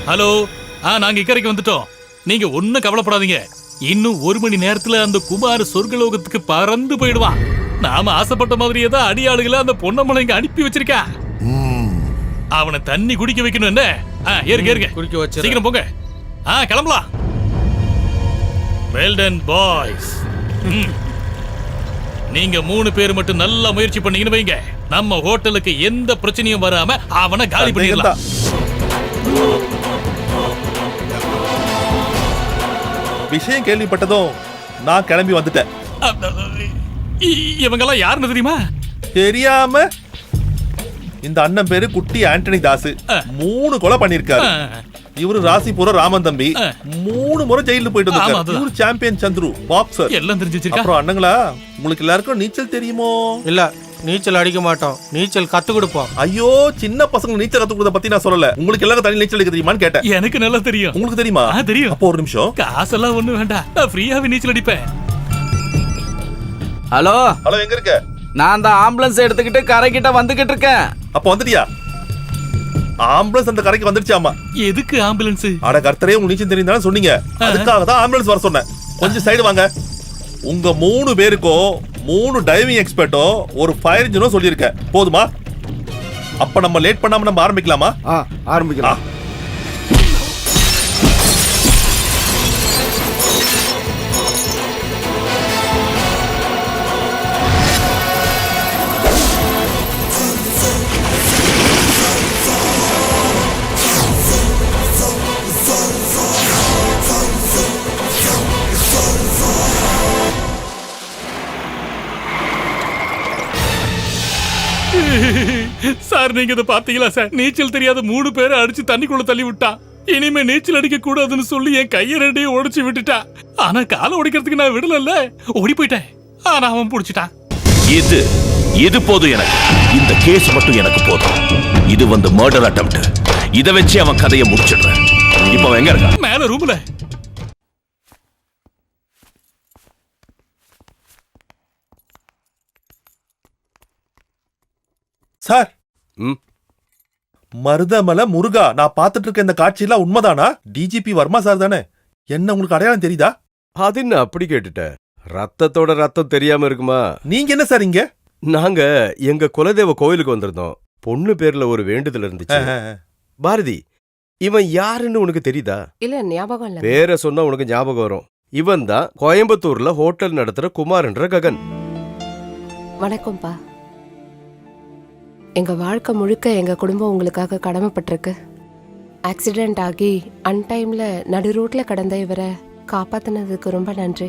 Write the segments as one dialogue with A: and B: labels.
A: Hello, நாங்க இக்கரைக்கு வந்துட்டோம். நீங்க ஒண்ணும் கவலைப்படாதீங்க. இன்னும் 1 மணி நேரத்துல அந்த குமார் சொர்க்கலோகத்துக்கு பறந்து போயிடுவான். நாம ஆசைப்பட்ட மாதிரியே தான் அடியாளுகளை அந்த பொன்னம்மனை இங்க அனுப்பி வச்சிருக்கா. அவனை தண்ணி குடிக்க வைக்கணும். என்ன ஏறுங்க குடிக்க வச்சு சீக்கிரம் போங்க. கிளம்பலாம். Well done boys. நீங்க 3 பேர் மட்டும் நல்லா முயற்சி பண்ணீங்கன்னு வைங்க, நம்ம ஹோட்டலுக்கு எந்த பிரச்சனையும் வராம அவனை காலி பண்ணிடலாம்.
B: விஷயம் கேள்விப்பட்டதும் நான் கிளம்பி வந்துட்டேன்.
A: இவங்கெல்லாம் யாருன்னு தெரியுமா?
B: தெரியாம இந்த அண்ணன் பேரு குட்டி ஆண்டனி தாஸ். 3 கொலை பண்ணிருக்காரு. இவரு ராசிபுர ராமன் தம்பி 3 முறை ஜெயிலுக்கு போயிட்டு வந்திருக்காரு. இவரு சாம்பியன் சந்துரு பாக்ஸர்.
A: எல்லாம் தெரிஞ்சு வச்சிருக்கா.
B: அப்புறம் அண்ணங்களா, உங்களுக்கு எல்லாருக்கும் நீச்சல் தெரியுமோ?
C: இல்ல, நீச்சல் அடிக்க மாட்டோம். நீச்சல் கத்து கொடுப்போம்.
B: ஐயோ, சின்ன பசங்க நீச்சல் கத்து கொடுத்த பத்தி நான் சொல்லல. உங்களுக்கு எல்லாரும் தனி நீச்சல் அடிக்க தெரியுமான்னு கேட்டேன்.
A: எனக்கு நல்லா தெரியும்.
B: உங்களுக்கு தெரியுமா?
A: தெரியும்.
B: அப்போ ஒரு நிமிஷம்.
A: காசெல்லாம் ஒண்ணு வேண்டாம், நான் ஃப்ரீயாவே நீச்சல் அடிப்பேன்.
D: ஹலோ
B: ஹலோ, எங்க இருக்க?
D: நான் அந்த ஆம்புலன்ஸ் எடுத்துக்கிட்டு கரைக்கிட்ட வந்துகிட்டு இருக்கேன்.
B: அப்ப வந்துட்டியா? ஆம்புலன்ஸ் அந்த கரைக்கு வந்துருச்சாமா.
A: எதுக்கு ஆம்புலன்ஸ்?
B: அட கர்த்தரே, உங்க நீச்சல் தெரியுதான்னு சொன்னீங்க. அதுக்காக தான் ஆம்புலன்ஸ் வர சொன்னேன். கொஞ்சம் சைடு வாங்க. உங்க 3 பேருக்கும் 3 டைவிங் எக்ஸ்பர்ட்டோ ஒரு ஃபயர் இன்ஜினோ சொல்லியிருக்கேன். போதுமா? அப்ப நம்ம லேட் பண்ணாம நம்ம ஆரம்பிக்கலாமா?
C: ஆரம்பிக்கலாம்.
A: சார், நீங்க இதை பாத்தீங்களா சார்? நீச்சல் தெரியாத 3 பேரை அடிச்சு தண்ணிக்குள்ள தள்ளி விட்டான். இனிமே நீச்சல் அடிக்க கூடாதுன்னு சொல்லி என் கையை 2 உடைச்சு விட்டுட்டான். ஆனா காலை உடைக்கிறதுக்கு நான் விடல, ஓடி போயிட்டேன். ஆனா அவன் புடிச்சிட்டான்.
E: இது போதும் எனக்கு. இந்த கேஸ் மட்டும் எனக்கு போதும். இது வந்து மர்டர் அட்டெம்ப்ட். இதை வச்சு அவன் கதையை முடிச்சிடுறேன். இப்போ எங்க இருக்கான்?
A: மேல ரூம்ல.
B: சார், மருதமலை முருகா, நான் பார்த்துட்டு இருக்க இந்த காட்சியெல்லாம் உண்மைதானா? டிஜிபி வர்மா சார் தானே? என்ன உங்களுக்கு அடையாளம் தெரியுதா?
F: அது என்ன அப்படி கேட்டுட்ட? ரத்தத்தோட ரத்தம் தெரியாம இருக்குமா?
B: நீங்க என்ன சார் இங்க?
F: நாங்க எங்க குலதெய்வ கோயிலுக்கு வந்திருந்தோம். பொண்ணு பேர்ல ஒரு வேண்டுதல் இருந்துச்சு. பாரதி, இவன் யாருன்னு உனக்கு தெரியுதா?
G: இல்ல, ஞாபகம் இல்ல.
F: பேரை சொன்னா உனக்கு ஞாபகம் வரும். இவன் தான் கோயம்புத்தூர்ல ஹோட்டல் நடத்துற குமார்ன்ற ககன்.
G: வணக்கம்ப்பா. எங்க வாழ்க்கை முழுக்க எங்க குடும்பம் உங்களுக்காக கடமைப்பட்டிருக்கு. ஆக்சிடென்ட் ஆகி அன்டைம்ல நடு ரோட்ல கடந்த இவரை காப்பாத்தினதுக்கு ரொம்ப நன்றி.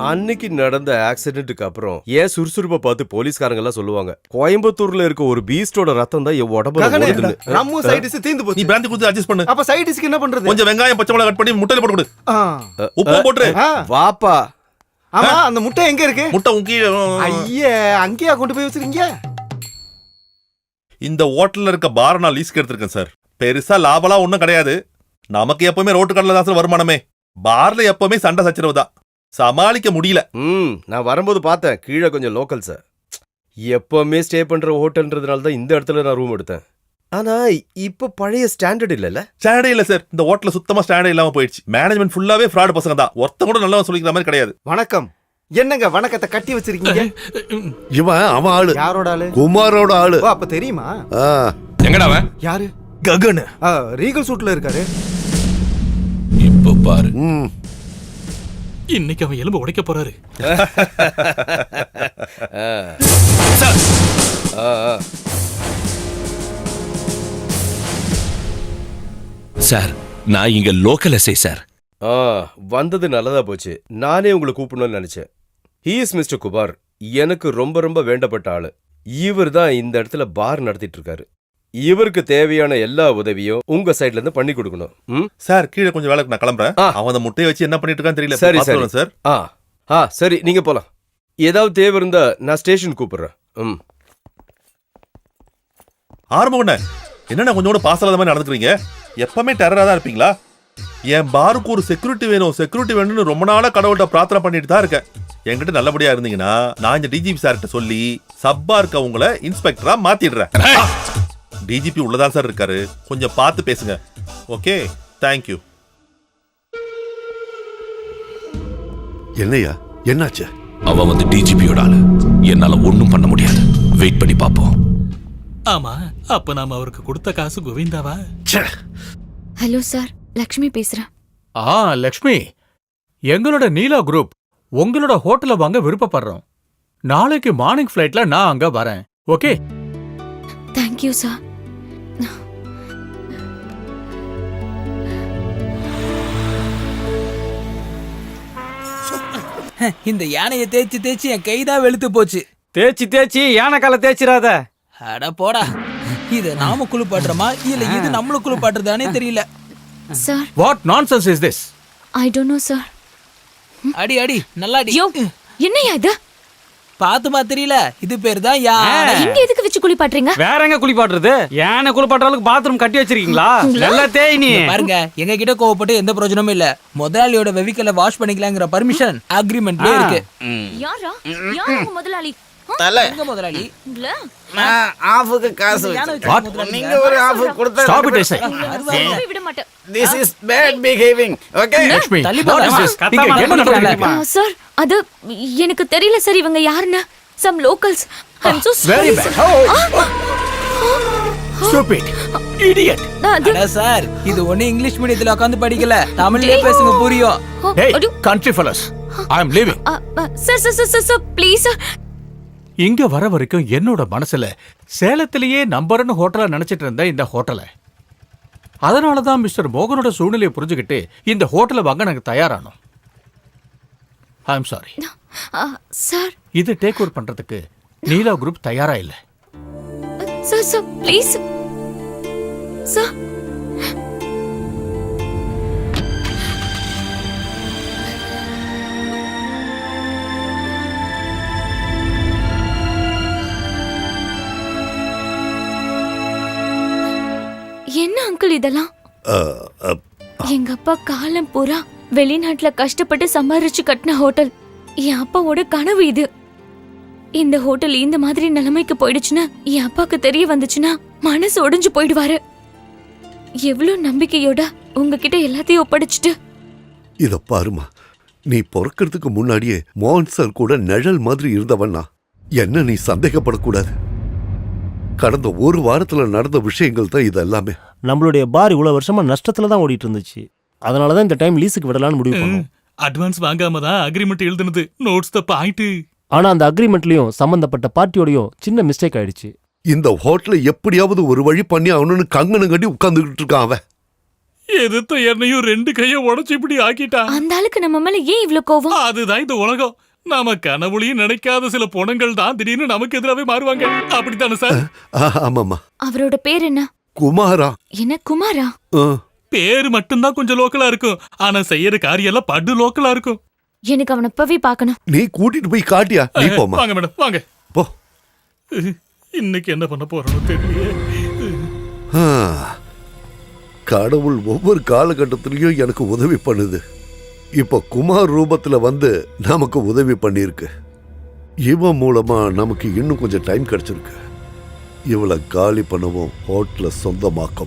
F: அன்னைக்கு நடந்த ஆக்சிடென்ட்டுக்கு அப்புறம் ஏன் சுறுசுறுப்பை பார்த்து போலீஸ்காரங்க எல்லாம் சொல்லுவாங்க, கோயம்புத்தூர்ல இருக்க ஒரு பீஸ்டோட ரத்தம் தான் என் உடம்புல.
C: நம்ம சைடிஸ் தீந்து போச்சு.
B: நீ பிராந்தி கொடுத்து அட்ஜஸ்ட் பண்ணு.
C: அப்ப சைடிஸ்க்கு என்ன பண்றது?
B: கொஞ்சம் வெங்காயம் பச்சை மிளகாய் கட் பண்ணி முட்டையில போட்டு கொடு. உப்பு போட்டு
F: வாப்பா.
C: ஆமா, அந்த முட்டை எங்க இருக்கு?
B: முட்டை உங்கி.
C: ஐயே, அங்கேயா கொண்டு போய் வச்சிருக்கீங்க?
B: இந்த ஹோட்டல்ல இருக்க பார் நான் லீஸ்க்கு எடுத்திருக்கேன் சார். பெருசா லாபலாம் ஒண்ணும் கிடையாது. நமக்கு எப்பவுமே ரோட்டு கடல தான் சார் வருமானமே. பார்ல எப்பவுமே சண்டை சச்சரவு தான். சமாளிக்க முடியல.
F: நான் வரும்போது பார்த்தேன், கீழே கொஞ்சம் லோக்கல் சார். எப்பவுமே ஸ்டே பண்ற ஹோட்டல்ன்றதுனால தான் இந்த இடத்துல நான் ரூம் எடுத்தேன். ஆனா இப்ப பழைய ஸ்டாண்டர்ட் இல்ல.
B: ஸ்டாண்டர்ட் இல்ல சார். இந்த ஹோட்டல்ல சுத்தமா ஸ்டாண்டர்ட் இல்லாம போயிடுச்சு. மேனேஜ்மெண்ட் ஃபுல்லாவே ஃப்ராட் பசங்க தான். ஒருத்தன் கூட நல்லா சொல்லிக்கிற மாதிரி கிடையாது.
C: வணக்கம். என்னங்க வணக்கத்தை கட்டி வச்சிருக்கீங்க?
H: இவன் அவன் ஆளு.
C: யாரோட ஆளு?
H: குமாரோட ஆளு.
C: அப்ப தெரியுமா?
E: எங்கடா அவன்?
C: யாரு?
E: ககன்.
C: ரீகல் சூட்ல இருக்காரு.
E: இப்ப பாரு.
A: இன்னைக்கு அவன் எலும்பு உடைக்க போறாரு.
E: சார், நான் இங்க லோக்கல் எஸ்ஐ சார்.
F: வந்தது நல்லதா போச்சு. நானே உங்களை கூப்பிடணும்னு நினைச்சேன். He is mister Kumar. எனக்கு ரொம்ப ரொம்ப வேண்டப்பட்ட ஆளு. இவர் தான் இந்த இடத்துல பார் நடத்திட்டு இருக்காரு. இவருக்கு தேவையான எல்லா உதவியும் உங்க சைட்ல இருந்து பண்ணி கொடுக்கணும்.
B: சார், கீழே கொஞ்சம் வேலைக்கு நான் கிளம்புறேன். அவன் அந்த முட்டையை வச்சு என்ன பண்ணிட்டு இருக்கான்னு தெரியல.
F: சரி சார். சரி, நீங்க போலாம். ஏதாவது தேவை இருந்தா நான் ஸ்டேஷன் கூப்பிடுறேன்.
B: ஆரம்பம் என்னன்னா கொஞ்சம் கூட பாசலாத மாதிரி நடந்துக்கிறீங்க. எப்பவுமே டெரரா தான் இருப்பீங்களா? என் பாருக்கு ஒரு செக்யூரிட்டி வேணும்னு ரொம்ப நாளா கடவுள்கிட்ட பிரார்த்தனை பண்ணிட்டு தான் இருக்கேன். என்கிட்ட நல்லபடியா இருந்தீங்கன்னா நான் இந்த டிஜிபி சார்கிட்ட சொல்லி சப்பா இருக்க உங்களை இன்ஸ்பெக்டரா மாத்திடுறேன். டிஜிபி உள்ளதான் சார் இருக்காரு, கொஞ்சம் பார்த்து பேசுங்க. Okay, thank you.
H: என்னையா என்னாச்சு?
E: அவன் வந்து டிஜிபியோட ஆளு. என்னால ஒண்ணும் பண்ண முடியாது. வெயிட் பண்ணி பாப்போம்.
A: ஆமா, அப்ப நாம அவருக்கு கொடுத்த காசு கோவிந்தாவா?
H: ச்சே.
I: ஹலோ சார், லக்ஷ்மி பேசுறேன்.
C: லக்ஷ்மி, எங்களோட நீலா குரூப் உங்களோட ஹோட்டல வாங்க விருப்பப்படுறோம். நாளைக்கு மார்னிங் ஃபிளைட்ல நான் அங்க வரேன். ஓகே?
I: Thank you sir.
D: இந்த யானையை தேய்ச்சி தேய்ச்சி என் கைதான் வெளுத்து போச்சு.
C: தேய்ச்சி யானை கால தேய்ச்சிராத.
D: அட போடா, இத நாம குளிப்பாட்டுறோமா இல்ல இது நம்மள குளிப்பாட்டுறதானே தெரியல.
I: Sir,
C: what nonsense is this?
I: I don't know sir.
D: அடி அடி நல்லா அடி.
I: யோ, என்னையா இது?
D: பாத்துமா தெரியல, இது பேர் தான் யானை.
I: இங்க எதுக்கு வச்சு குளிப்பாட்டுறீங்க?
C: வேற எங்க குளிப்பாட்டுறது? யானை குளிப்பாட்டுறதுக்கு பாத்ரூம் கட்டி வச்சிருக்கீங்களா? நல்லா தேய் நீ.
D: பாருங்க, எங்க கிட்ட கோவப்பட்டு எந்த பிரயோஜனமும் இல்ல. முதலாளியோட வெவிக்கல வாஷ் பண்ணிக்கலாங்கிற பர்மிஷன் அக்ரிமெண்ட்ல இருக்கு.
I: யாரா? யார் உங்க முதலாளி?
D: எங்க முதலாளி?
J: ஆஃபுக்கு காசு நீங்க ஒரு ஆஃப் கொடுத்தா
C: Stop it, I say.
I: விட மாட்டேன்.
J: This is bad behaving. Okay,
C: Lakshmi,
D: தள்ளி
C: what is
D: போடா.
C: this? இங்க என்ன நடக்குது தெரியுமா?
I: சார், அது எனக்கு தெரியல சார், இவங்க யாருன்னு. Some locals. I am so
C: Very
I: sorry.
C: bad. Stupid. Idiot.
D: அட சார், இது ஒண்ணு இங்கிலீஷ் மீடியத்துல உட்கார்ந்து படிக்கல, தமிழ்லயே பேசுங்க புரியும்.
C: Hey, country fellas. I am leaving.
I: Sir please sir.
C: இங்க வர வரைக்கும் என்னோட மனசுல சேலத்திலேயே நம்பர்னு ஹோட்டலா நினைச்சிட்டு இருந்த இந்த ஹோட்டலை. அதனாலதான் மிஸ்டர் மோகனோட சூழ்நிலையை புரிஞ்சுக்கிட்டு இந்த ஹோட்டலை வாங்க நாங்க தயாரானோம். I am sorry.
I: சார்,
C: இது டேக் ஓவர் பண்றதுக்கு நீலா குரூப் தயாரா இல்ல.
I: Sir please sir. என்ன அங்கிள் இதெல்லாம்? எங்க அப்பா காலம் பூரா வெளிநாட்டுல கஷ்டப்பட்டு சம்பாரிச்சு கட்டின ஹோட்டல். என் அப்பாவோட கனவு இது. இந்த ஹோட்டல் இந்த மாதிரி நிலைமைக்கு போயிடுச்சுன்னா, என் அப்பாக்கு தெரிய வந்துச்சுன்னா மனசு ஒடிஞ்சு போயிடுவாரு. எவ்வளவு நம்பிக்கையோட உங்ககிட்ட எல்லாத்தையும் ஒப்படைச்சிட்டு.
H: இத பாருமா, நீ பிறக்கிறதுக்கு முன்னாடியே மோகன் சார் கூட நிழல் மாதிரி இருந்தவன்னா என்ன நீ சந்தேகப்படக்கூடாது. கடந்த ஒரு வாரத்துல நடந்த விஷயங்கள் தான் இது எல்லாமே.
K: நம்மளுடைய பார் இவ்வளவு வருஷமா நஷ்டத்துல தான் ஓடிட்டு இருந்துச்சு. அதனாலதான் இந்த டைம் லீஸுக்கு விடலான்னு முடிவு பண்ணோம்.
A: அட்வான்ஸ் வாங்காம தான் அக்ரிமெண்ட் எழுதுனது. Notes the point.
K: ஆனா அந்த அக்ரிமெண்ட்லயும் சம்பந்தப்பட்ட பார்ட்டியோடயும் சின்ன மிஸ்டேக் ஆயிடுச்சு.
H: இந்த ஹோட்டலை எப்படியாவது ஒரு வழி பண்ணி அவனு கங்கணம் கட்டி உட்கார்ந்துகிட்டு இருக்கான் அவன்.
A: எதிர்த்த என்னையும் ரெண்டு கைய உடைச்சு இப்படி ஆக்கிட்டான்.
I: அந்த ஆளுக்கு நம்ம மேல ஏன் இவ்ளோ கோவம்?
A: அதுதான் இந்த உலகம். நாம கனவுலையும் நினைக்காத சில பொணங்கள் தான் திடீர்னு நமக்கு எதிராவே மாறுவாங்க. அப்படித்தானே சார்?
H: ஆமாமா.
I: அவரோட பேர் என்ன?
H: குமாரா.
I: என்ன குமாரா?
A: பேரு மட்டும்தான் கொஞ்சம் லோக்கலா இருக்கும், ஆனா செய்யற காரியம் எல்லாம் படு லோக்கலா இருக்கும்.
I: எனக்கு அவனை இப்பவே பார்க்கணும்.
H: நீ கூட்டிட்டு போய் காட்டியா? நீ போமா.
A: வாங்க மேடம், வாங்க
H: போ.
A: இன்னைக்கு என்ன பண்ண போறோம் தெரியல.
H: கடவுள் ஒவ்வொரு காலகட்டத்திலையும் எனக்கு உதவி பண்ணுது. இப்ப குமார் ரூபத்துல வந்து நமக்கு உதவி பண்ணிருக்கு. இவன் மூலமா நமக்கு இன்னும் கொஞ்சம் டைம் கிடைச்சிருக்கு. இவளை காலி பண்ணவும் ஹோட்டல சொந்தமாக்கவும்.